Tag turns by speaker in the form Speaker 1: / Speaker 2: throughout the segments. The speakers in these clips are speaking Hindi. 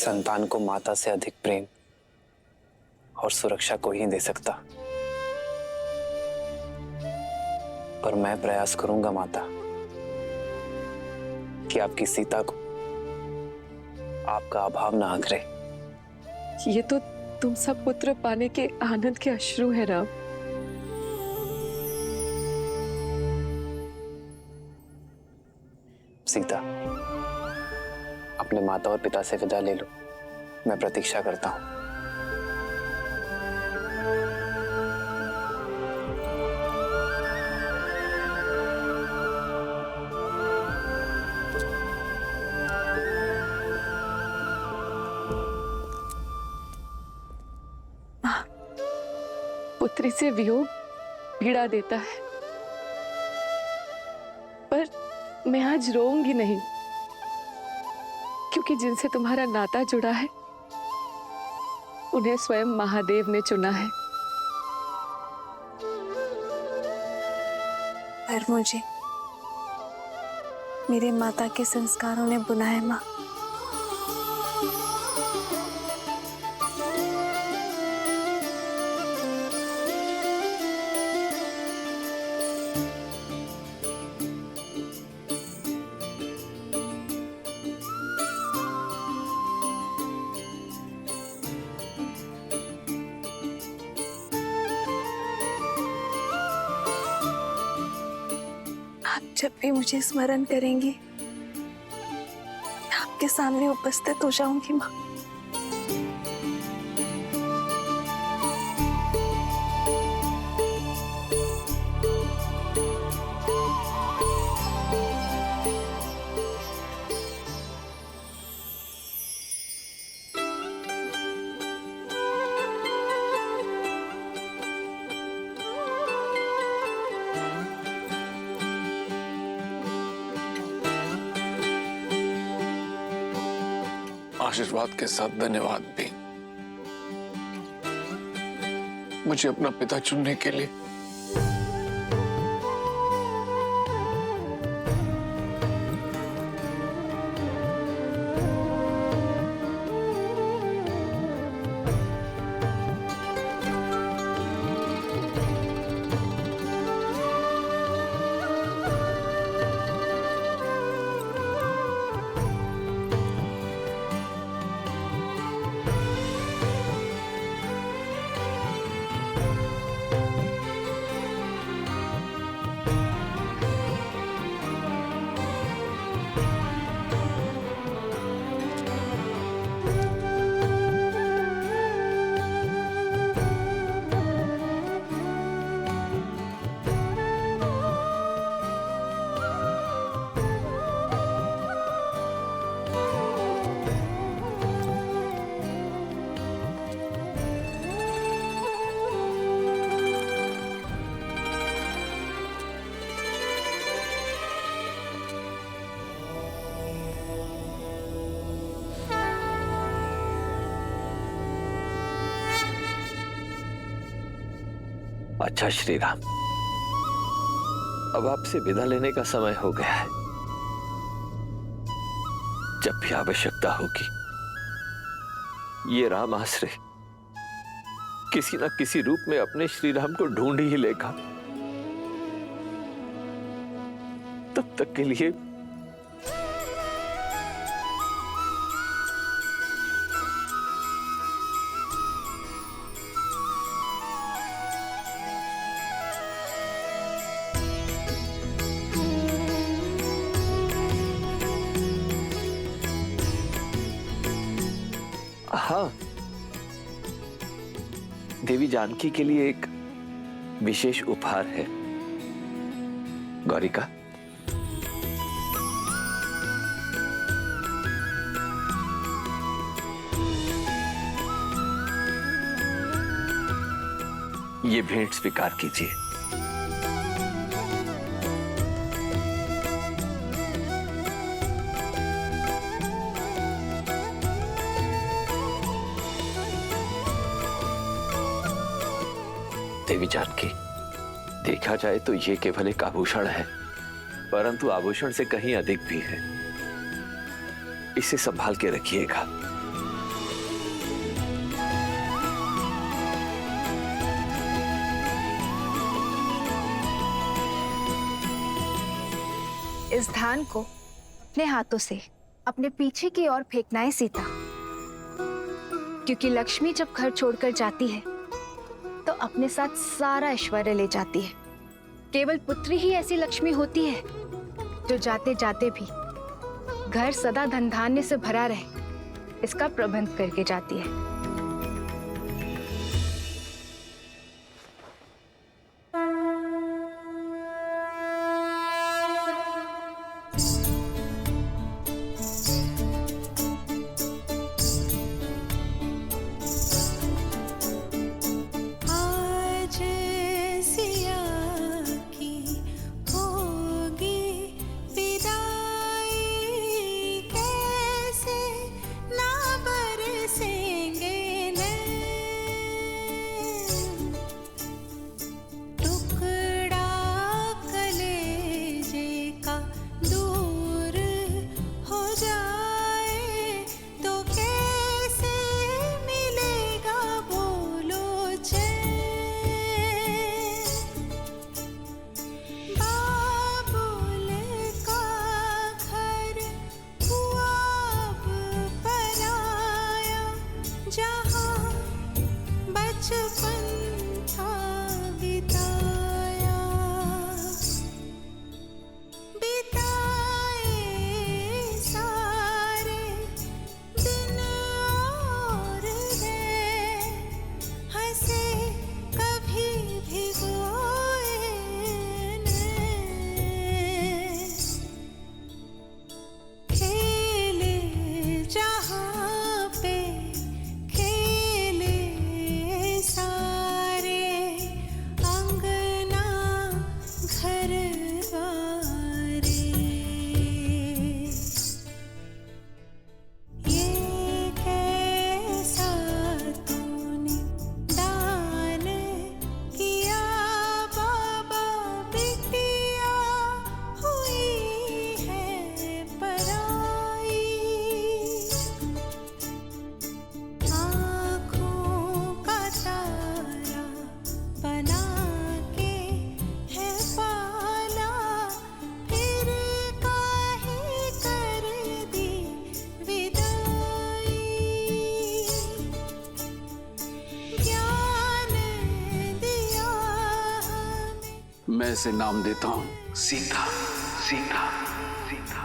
Speaker 1: संतान को माता से अधिक प्रेम और सुरक्षा कोई नहीं दे सकता। पर मैं प्रयास करूंगा माता कि आपकी सीता को आपका अभाव ना आकरे।
Speaker 2: ये तो तुम सब पुत्र पाने के आनंद के अश्रु है राम।
Speaker 1: सीता, अपने माता और पिता से विदा ले लो। मैं प्रतीक्षा करता हूं।
Speaker 2: पुत्री से वियोग पीड़ा देता है, पर मैं आज रोऊंगी नहीं, क्योंकि जिनसे तुम्हारा नाता जुड़ा है उन्हें स्वयं महादेव ने चुना है।
Speaker 3: पर मुझे मेरे माता के संस्कारों ने बुना है माँ। आप जब भी मुझे स्मरण करेंगी, मैं आपके सामने उपस्थित हो जाऊंगी माँ।
Speaker 4: आशीर्वाद के साथ धन्यवाद भी, मुझे अपना पिता चुनने के लिए।
Speaker 5: अच्छा श्री राम, अब आपसे विदा लेने का समय हो गया है। जब भी आवश्यकता होगी, ये राम आश्रय किसी न किसी रूप में अपने श्री राम को ढूंढ ही लेगा। तब तक के लिए हाँ, देवी जानकी के लिए एक विशेष उपहार है। गौरिका, ये भेंट स्वीकार कीजिए। देवी जानकी, देखा जाए तो ये केवल एक आभूषण है, परंतु आभूषण से कहीं अधिक भी है। इसे संभाल के रखिएगा।
Speaker 6: इस धान को अपने हाथों से अपने पीछे की ओर फेंकना है सीता, क्योंकि लक्ष्मी जब घर छोड़कर जाती है तो अपने साथ सारा ऐश्वर्य ले जाती है। केवल पुत्री ही ऐसी लक्ष्मी होती है जो जाते जाते भी घर सदा धन धान्य से भरा रहे, इसका प्रबंध करके जाती है।
Speaker 4: मैं इसे नाम देता हूं सीता। सीता सीता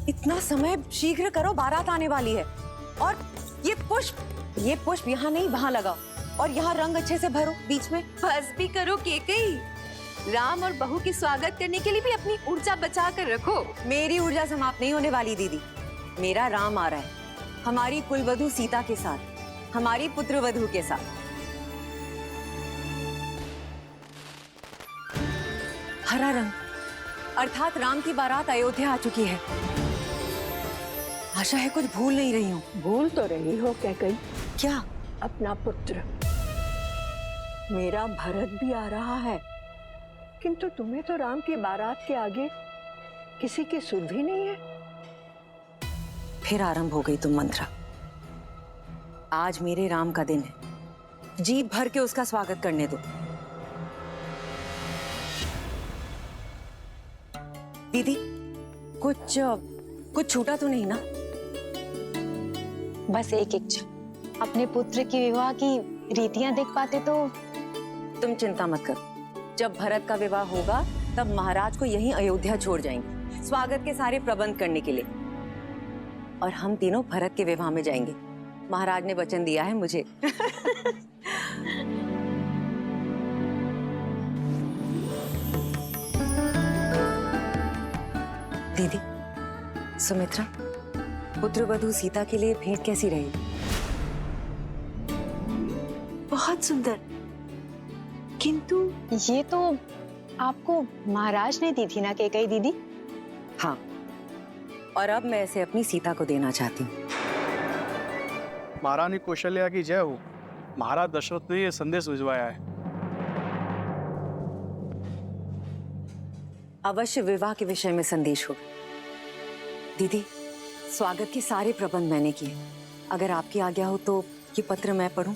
Speaker 7: इतना समय शीघ्र करो, बारात आने वाली है। और ये पुष्प यहाँ नहीं वहाँ लगाओ, और यहाँ रंग अच्छे से भरो बीच में।
Speaker 2: बस भी करो केकई। राम और बहू की स्वागत करने के लिए भी अपनी ऊर्जा बचा कर रखो।
Speaker 7: मेरी ऊर्जा समाप्त नहीं होने वाली दीदी। मेरा राम आ रहा है हमारी कुलवधू सीता के साथ, हमारी पुत्रवधू के साथ। हरा रंग अर्थात राम की बारात अयोध्या आ चुकी है। आशा है कुछ भूल नहीं रही हूँ।
Speaker 8: भूल तो रही हो कैकई।
Speaker 7: क्या?
Speaker 8: अपना पुत्र। मेरा भरत भी आ रहा है, किंतु तुम्हें तो राम की बारात के आगे किसी की सुध भी नहीं है।
Speaker 7: फिर आरंभ हो गई तुम मंत्रा। आज मेरे राम का दिन है, जी भर के उसका स्वागत करने दो। दीदी कुछ छूटा तो नहीं ना?
Speaker 6: बस एक इच्छा, अपने पुत्र के विवाह की रीतियां देख पाते तो।
Speaker 7: तुम चिंता मत करो, जब भरत का विवाह होगा तब महाराज को यहीं अयोध्या छोड़ जाएंगे स्वागत के सारे प्रबंध करने के लिए, और हम तीनों भरत के विवाह में जाएंगे। महाराज ने वचन दिया है मुझे। दीदी, सुमित्रा, पुत्रवधू सीता के लिए भेंट कैसी रही?
Speaker 3: बहुत सुंदर, किंतु
Speaker 6: ये तो आपको महाराज ने दी थी ना कैकेयी दीदी?
Speaker 7: हाँ, और अब मैं इसे अपनी सीता को देना चाहती हूँ।
Speaker 9: महारानी कौशल्या की जय हो। महाराज दशरथ ने यह संदेश भिजवाया है।
Speaker 7: अवश्य विवाह के विषय में संदेश हो। दीदी, स्वागत के सारे प्रबंध मैंने किए। अगर आपकी आज्ञा हो तो ये पत्र मैं पढूं?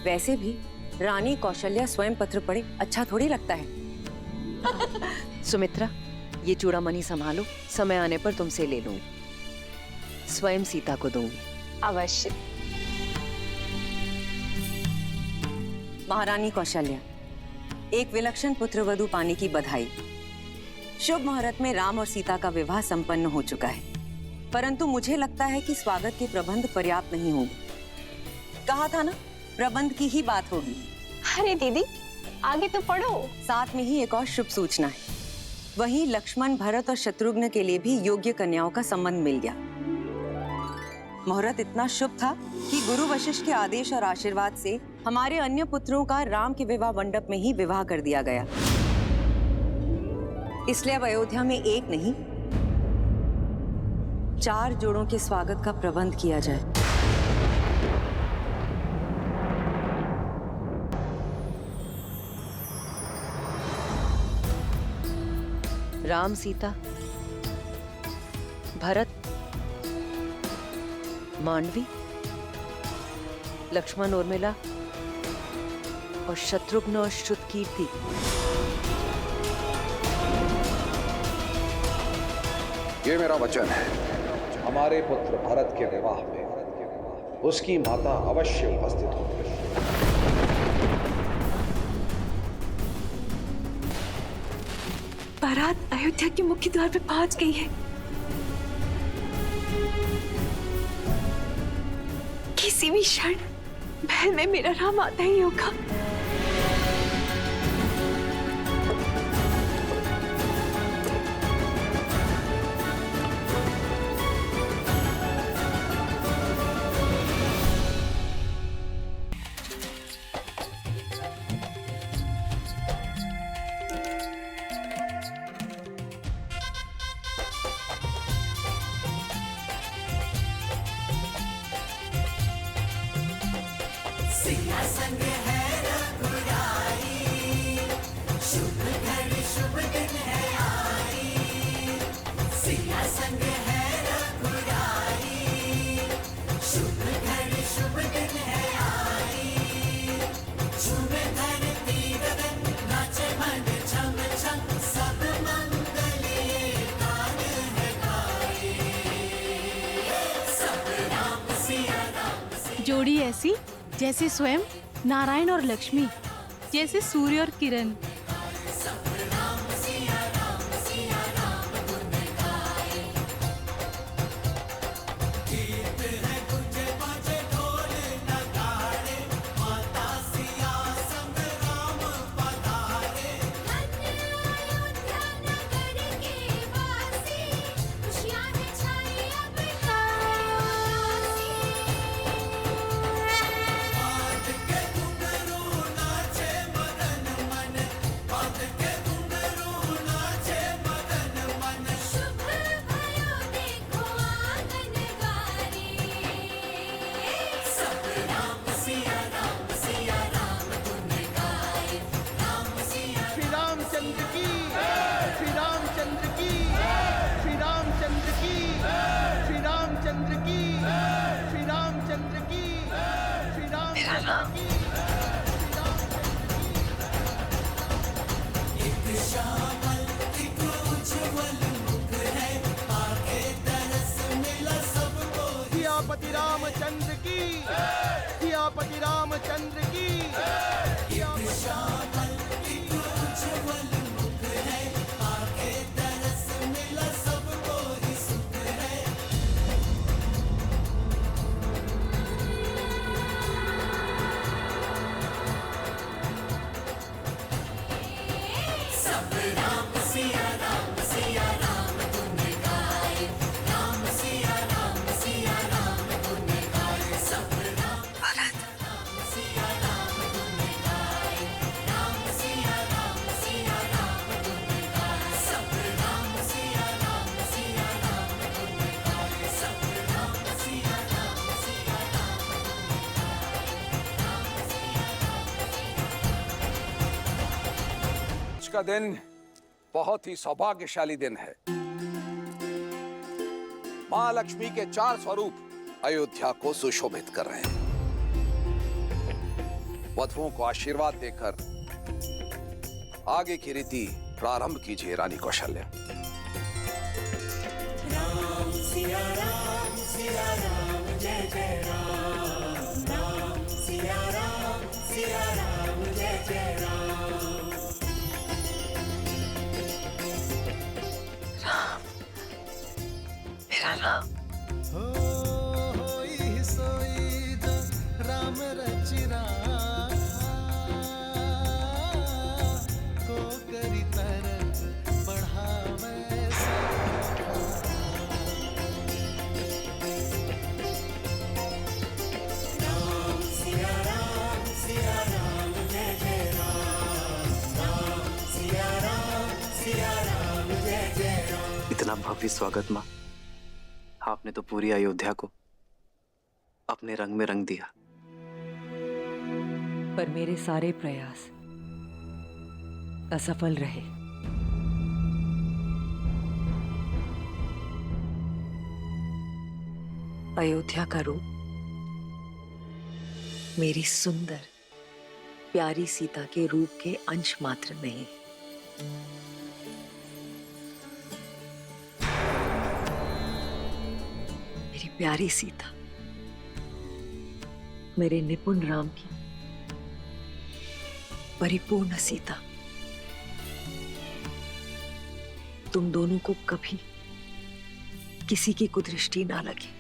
Speaker 7: वैसे भी रानी कौशल्या स्वयं पत्र पढ़े अच्छा थोड़ी लगता है। सुमित्रा, ये चूड़ामणि संभालो, समय आने पर तुमसे ले लूंगी। स्वयं सीता को दूंगी।
Speaker 6: अवश्य।
Speaker 7: महारानी कौशल्या, एक विलक्षण पुत्रवधू पाने की बधाई। शुभ मुहूर्त में राम और सीता का विवाह संपन्न हो चुका है, परंतु मुझे लगता है कि स्वागत के प्रबंध पर्याप्त नहीं होंगे। कहा था ना, प्रबंध की ही बात होगी।
Speaker 6: अरे दीदी, आगे तो पढ़ो।
Speaker 7: साथ में ही एक और शुभ सूचना है। वहीं लक्ष्मण, भरत और शत्रुघ्न के लिए भी योग्य कन्याओं का संबंध मिल गया। मुहूर्त इतना शुभ था कि गुरु वशिष्ठ के आदेश और आशीर्वाद से हमारे अन्य पुत्रों का राम के विवाह मंडप में ही विवाह कर दिया गया। इसलिए अब अयोध्या में एक नहीं, 4 जोड़ों के स्वागत का प्रबंध किया जाए। राम सीता, भरत, मांडवी, लक्ष्मण उर्मिला और शत्रुघ्न और श्रुतकीर्ति।
Speaker 4: ये मेरा वचन है, हमारे पुत्र भरत के विवाह में उसकी माता अवश्य उपस्थित होगी।
Speaker 3: बारात अयोध्या के मुख्य द्वार पे पहुंच गई है। किसी भी क्षण महल में मेरा राम आता ही होगा।
Speaker 10: जोड़ी ऐसी जैसे स्वयं नारायण और लक्ष्मी, जैसे सूर्य और किरण।
Speaker 11: सियापति रामचंद्र की, सियापति रामचंद्र की।
Speaker 4: आज का दिन बहुत ही सौभाग्यशाली दिन है। मां लक्ष्मी के 4 स्वरूप अयोध्या को सुशोभित कर रहे हैं। वधुओं को आशीर्वाद देकर आगे की रीति प्रारंभ कीजिए रानी कौशल्या।
Speaker 11: राम सिया राम जय जय राम, राम सिया राम जय जय राम।
Speaker 3: मेरा राम।
Speaker 11: होई सोई जो राम रचिरा, को करी तरस बढ़ावे राम सिया राम जय जय राम, राम सिया राम जय जय राम।
Speaker 1: इतना भव्य स्वागत माँ, आपने तो पूरी अयोध्या को अपने रंग में रंग दिया।
Speaker 7: पर मेरे सारे प्रयास असफल रहे। अयोध्या का रूप मेरी सुंदर प्यारी सीता के रूप के अंश मात्र नहीं। मेरी प्यारी सीता मेरे निपुण राम की परिपूर्ण सीता। तुम दोनों को कभी किसी की कुदृष्टि ना लगे।